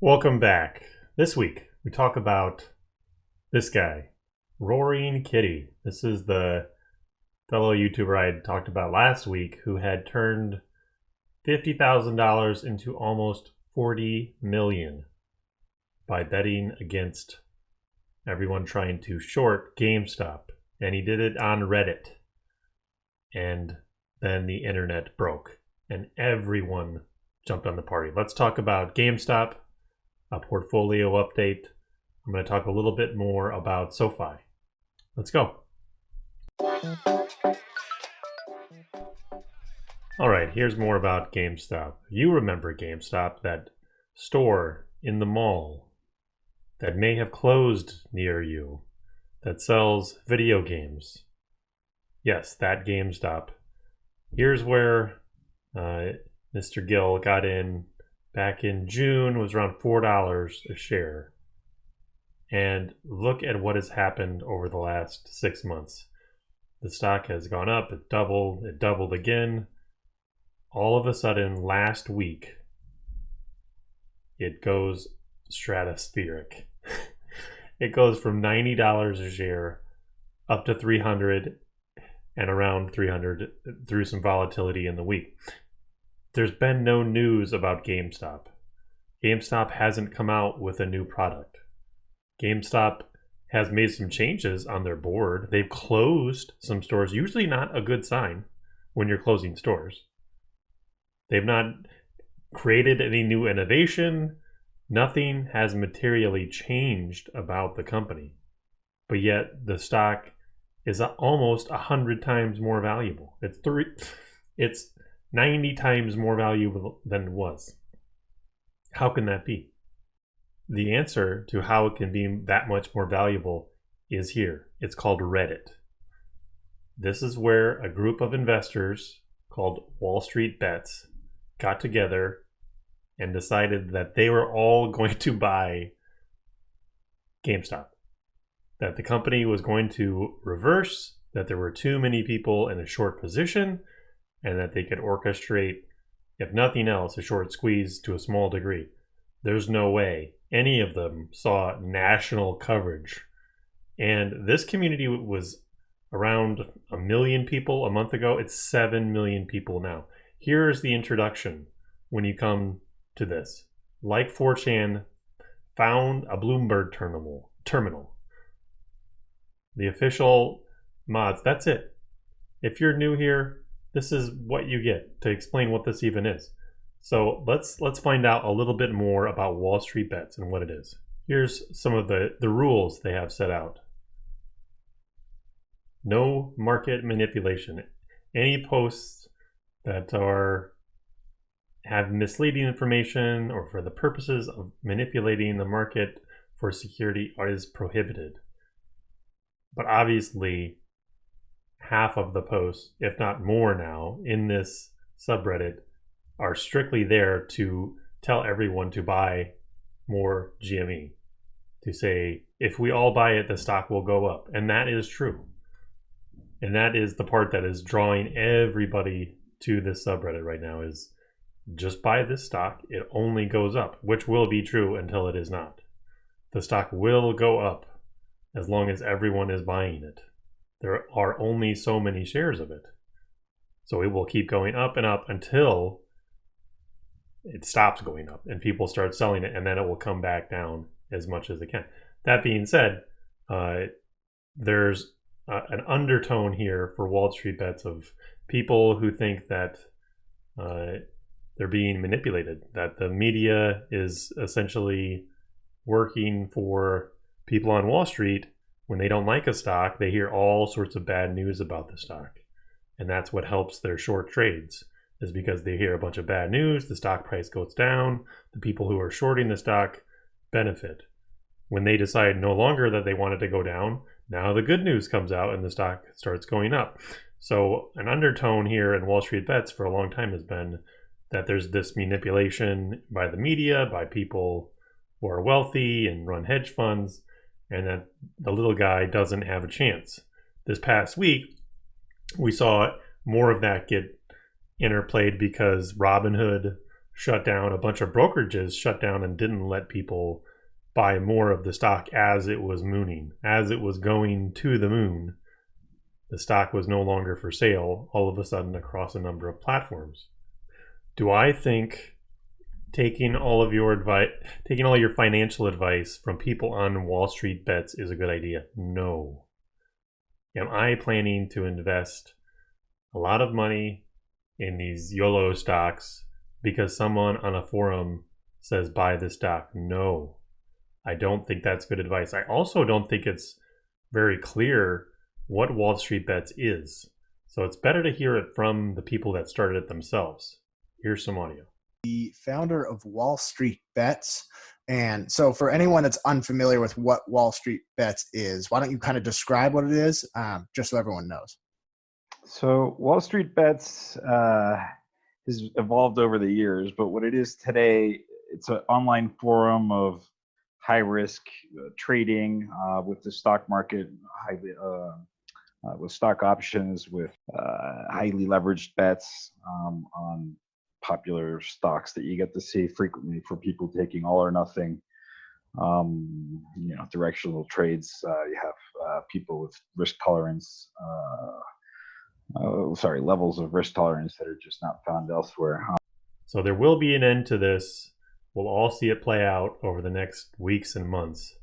Welcome back. This week we talk about this guy, Roaring Kitty. This is the fellow YouTuber I had talked about last week who had turned $50,000 into almost 40 million by betting against everyone trying to short GameStop. And he did it on Reddit. And then the internet broke and everyone jumped on the party. Let's talk about GameStop, a portfolio update. I'm going to talk a little bit more about SoFi. Let's go. All right, here's more about GameStop. You remember GameStop, that store in the mall that may have closed near you, that sells video games. Yes, that GameStop. Here's where Mr. Gill got in back in June. Was around $4 a share. And look at what has happened over the last 6 months. The stock has gone up, it doubled again. All of a sudden, last week, it goes stratospheric. It goes from $90 a share up to $300 and around $300 through some volatility in the week. There's been no news about GameStop. GameStop hasn't come out with a new product. GameStop has made some changes on their board. They've closed some stores, usually not a good sign when you're closing stores. They've not created any new innovation. Nothing has materially changed about the company. But yet the stock is almost 100 times more valuable. It's 90 times more valuable than it was. How can that be? The answer to how it can be that much more valuable is here. It's called Reddit. This is where a group of investors called Wall Street Bets got together and decided that they were all going to buy GameStop. That the company was going to reverse, that there were too many people in a short position, and that they could orchestrate, if nothing else, a short squeeze to a small degree. There's no way any of them saw national coverage. And this community was around 1 million people a month ago. It's 7 million people now. Here's the introduction when you come to this. Like 4chan found a Bloomberg terminal. The official mods, that's it. If you're new here, this is what you get to explain what this even is. So let's find out a little bit more about Wall Street Bets and what it is. Here's some of the rules they have set out. No market manipulation. Any posts that have misleading information or for the purposes of manipulating the market for security is prohibited. But obviously, half of the posts, if not more now, in this subreddit are strictly there to tell everyone to buy more GME. To say, if we all buy it, the stock will go up. And that is true. And that is the part that is drawing everybody to this subreddit right now is just buy this stock. It only goes up, which will be true until it is not. The stock will go up as long as everyone is buying it. There are only so many shares of it. So it will keep going up and up until it stops going up and people start selling it, and then it will come back down as much as it can. That being said, there's an undertone here for Wall Street Bets of people who think that they're being manipulated, that the media is essentially working for people on Wall Street. When they don't like a stock, they hear all sorts of bad news about the stock. And that's what helps their short trades, is because they hear a bunch of bad news, the stock price goes down, the people who are shorting the stock benefit. When they decide no longer that they want it to go down, now the good news comes out and the stock starts going up. So an undertone here in Wall Street Bets for a long time has been that there's this manipulation by the media, by people who are wealthy and run hedge funds, and that the little guy doesn't have a chance. This past week, we saw more of that get interplayed because Robinhood shut down, a bunch of brokerages shut down and didn't let people buy more of the stock as it was mooning. As it was going to the moon, the stock was no longer for sale all of a sudden across a number of platforms. Do I think taking all your financial advice from people on Wall Street bets is a good idea? No. Am I planning to invest a lot of money in these YOLO stocks because someone on a forum says buy this stock? No. I don't think that's good advice. I also don't think it's very clear what Wall Street Bets is. So it's better to hear it from the people that started it themselves. Here's some audio. The founder of Wall Street Bets. And so for anyone that's unfamiliar with what Wall Street Bets is, why don't you kind of describe what it is, just so everyone knows? So Wall Street Bets has evolved over the years, but what it is today, it's an online forum of high-risk trading with the stock market, with stock options, with highly leveraged bets on popular stocks that you get to see frequently for people taking all or nothing, directional trades. You have people with risk tolerance, levels of risk tolerance that are just not found elsewhere. So there will be an end to this. We'll all see it play out over the next weeks and months.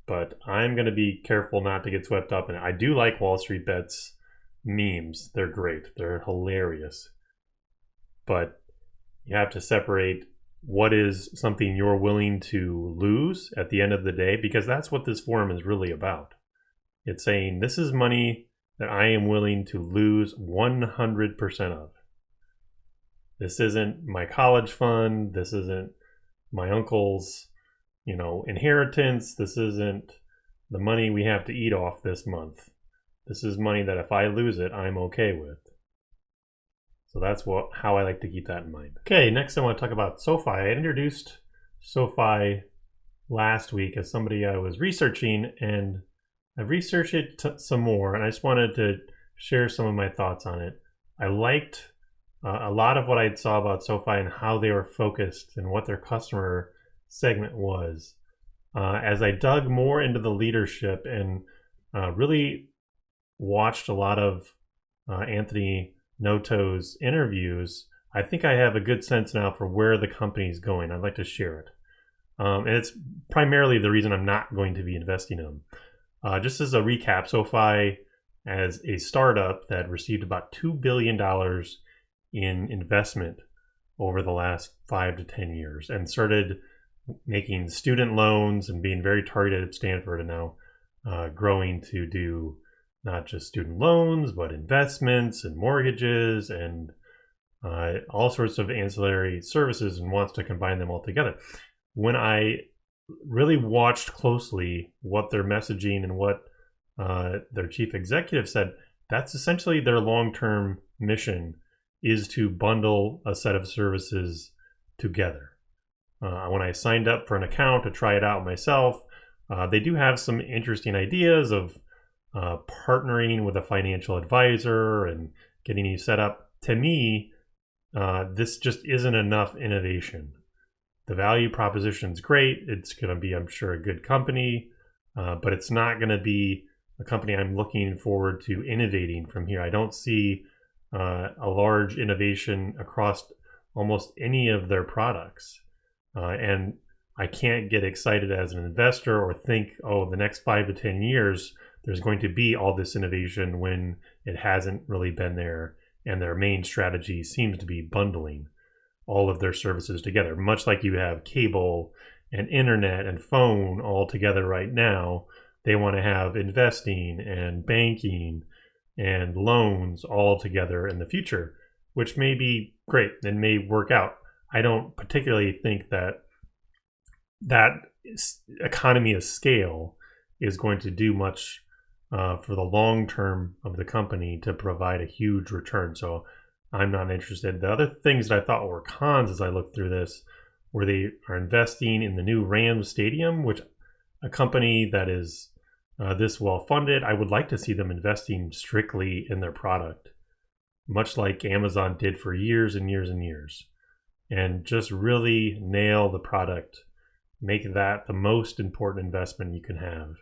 But I'm going to be careful not to get swept up in it. I do like Wall Street Bets memes. They're great. They're hilarious. But you have to separate what is something you're willing to lose at the end of the day, because that's what this forum is really about. It's saying this is money that I am willing to lose 100% of. This isn't my college fund. This isn't my uncle's, inheritance. This isn't the money we have to eat off this month. This is money that if I lose it, I'm okay with. So that's how I like to keep that in mind. Okay, next I want to talk about SoFi. I introduced SoFi last week as somebody I was researching, and I've researched it some more, and I just wanted to share some of my thoughts on it. I liked a lot of what I saw about SoFi and how they were focused and what their customer segment was. As I dug more into the leadership and really watched a lot of Anthony Noto's interviews, I think I have a good sense now for where the company is going. I'd like to share it. And it's primarily the reason I'm not going to be investing in them. Just as a recap, SoFi, as a startup that received about $2 billion in investment over the last 5 to 10 years and started making student loans and being very targeted at Stanford, and now growing to do not just student loans, but investments and mortgages and all sorts of ancillary services, and wants to combine them all together. When I really watched closely what their messaging and what their chief executive said, that's essentially their long-term mission, is to bundle a set of services together. When I signed up for an account to try it out myself, they do have some interesting ideas of partnering with a financial advisor and getting you set up. To me, this just isn't enough innovation. The value proposition is great. It's going to be, I'm sure, a good company, but it's not going to be a company I'm looking forward to innovating from here. I don't see a large innovation across almost any of their products. And I can't get excited as an investor or think, the next 5 to 10 years, there's going to be all this innovation when it hasn't really been there. And their main strategy seems to be bundling all of their services together, much like you have cable and internet and phone all together right now. They want to have investing and banking and loans all together in the future, which may be great and may work out. I don't particularly think that economy of scale is going to do much for the long term of the company to provide a huge return. So I'm not interested. The other things that I thought were cons as I looked through this were they are investing in the new Rams stadium, which a company that is this well funded, I would like to see them investing strictly in their product, much like Amazon did for years and years and years. and just really nail the product. Make that the most important investment you can have.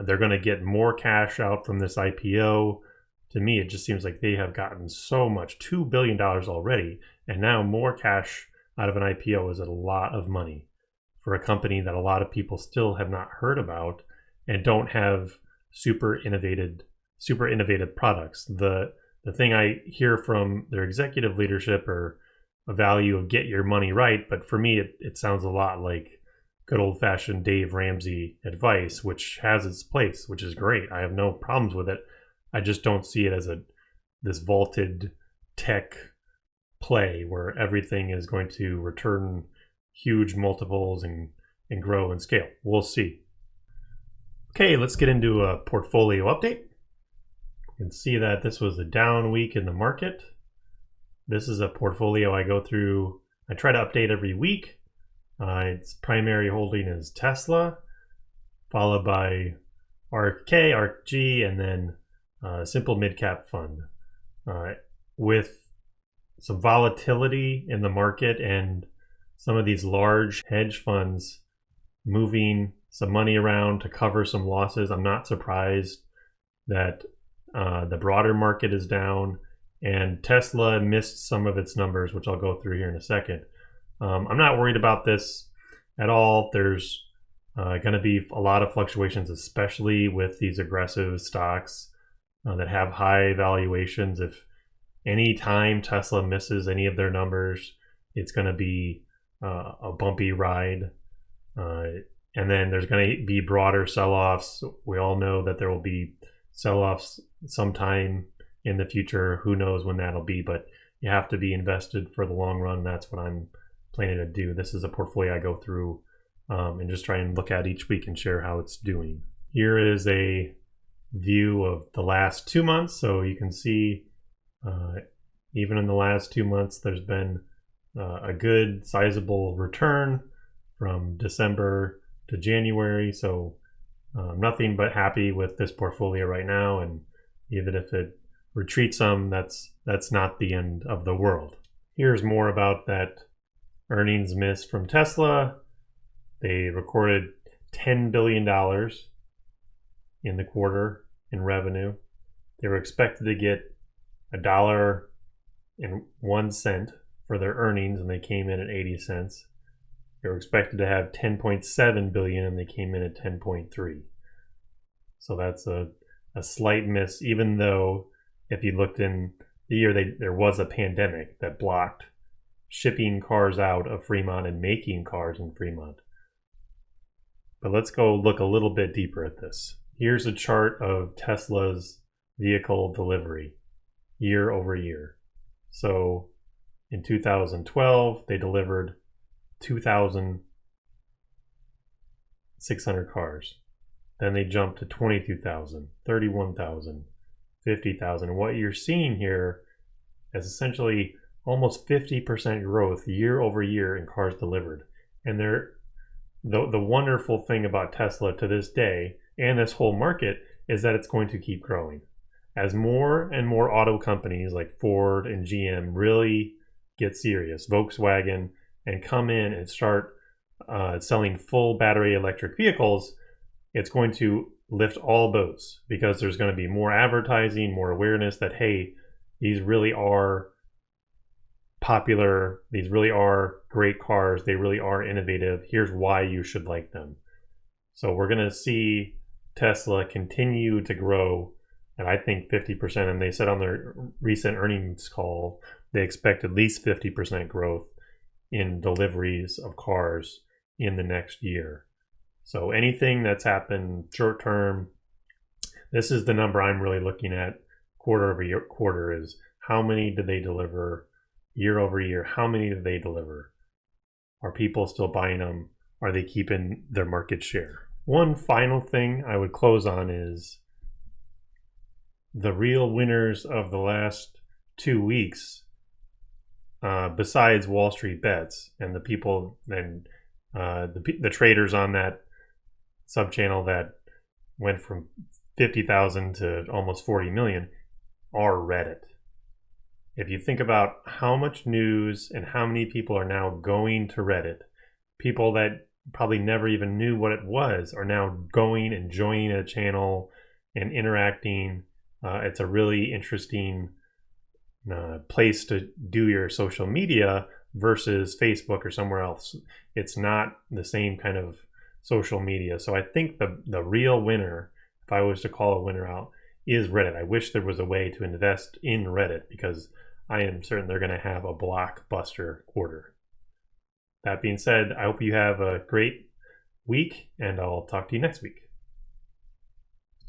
They're going to get more cash out from this IPO. To me, it just seems like they have gotten so much, $2 billion already, and now more cash out of an IPO is a lot of money for a company that a lot of people still have not heard about and don't have super innovative products. The thing I hear from their executive leadership are a value of get your money right, but for me it sounds a lot like good old-fashioned Dave Ramsey advice, which has its place, which is great. I have no problems with it. I just don't see it as this vaulted tech play where everything is going to return huge multiples and grow and scale. We'll see. Okay, let's get into a portfolio update. You can see that this was a down week in the market. This is a portfolio I go through. I try to update every week. Its primary holding is Tesla, followed by ARK-K, ARK-G, and then Simple Midcap Fund. With some volatility in the market and some of these large hedge funds moving some money around to cover some losses, I'm not surprised that the broader market is down and Tesla missed some of its numbers, which I'll go through here in a second. I'm not worried about this at all. There's going to be a lot of fluctuations, especially with these aggressive stocks that have high valuations. If any time Tesla misses any of their numbers, it's going to be a bumpy ride. And then there's going to be broader sell-offs. We all know that there will be sell-offs sometime in the future. Who knows when that'll be, but you have to be invested for the long run. That's what I'm planning to do. This is a portfolio I go through and just try and look at each week and share how it's doing. Here is a view of the last 2 months. So you can see even in the last 2 months, there's been a good sizable return from December to January. So nothing but happy with this portfolio right now. And even if it retreats some, that's not the end of the world. Here's more about that earnings miss from Tesla. They recorded $10 billion in the quarter in revenue. They were expected to get $1.01 for their earnings, and they came in at 80 cents. They were expected to have 10.7 billion, and they came in at 10.3. So that's a slight miss, even though if you looked in the year, there was a pandemic that blocked shipping cars out of Fremont and making cars in Fremont. But let's go look a little bit deeper at this. Here's a chart of Tesla's vehicle delivery year over year. So in 2012, they delivered 2,600 cars. Then they jumped to 22,000, 31,000, 50,000. And what you're seeing here is essentially almost 50% growth year over year in cars delivered. And the wonderful thing about Tesla to this day and this whole market is that it's going to keep growing. As more and more auto companies like Ford and GM really get serious, Volkswagen, and come in and start selling full battery electric vehicles, it's going to lift all boats because there's going to be more advertising, more awareness that, hey, these really are popular, these really are great cars, they really are innovative, here's why you should like them. So we're going to see Tesla continue to grow, and I think 50%, and they said on their recent earnings call they expect at least 50% growth in deliveries of cars in the next year. So anything that's happened short term, this is the number I'm really looking at quarter over year. Quarter is how many did they deliver year over year? How many did they deliver? Are people still buying them? Are they keeping their market share? One final thing I would close on is the real winners of the last 2 weeks, besides Wall Street Bets and the people and the traders on that sub channel that went from 50,000 to almost 40 million, are Reddit. if you think about how much news and how many people are now going to Reddit, people that probably never even knew what it was are now going and joining a channel and interacting. It's a really interesting place to do your social media versus Facebook or somewhere else. It's not the same kind of social media. So I think the real winner, if I was to call a winner out, is Reddit. I wish there was a way to invest in Reddit because I am certain they're going to have a blockbuster quarter. That being said, I hope you have a great week, and I'll talk to you next week.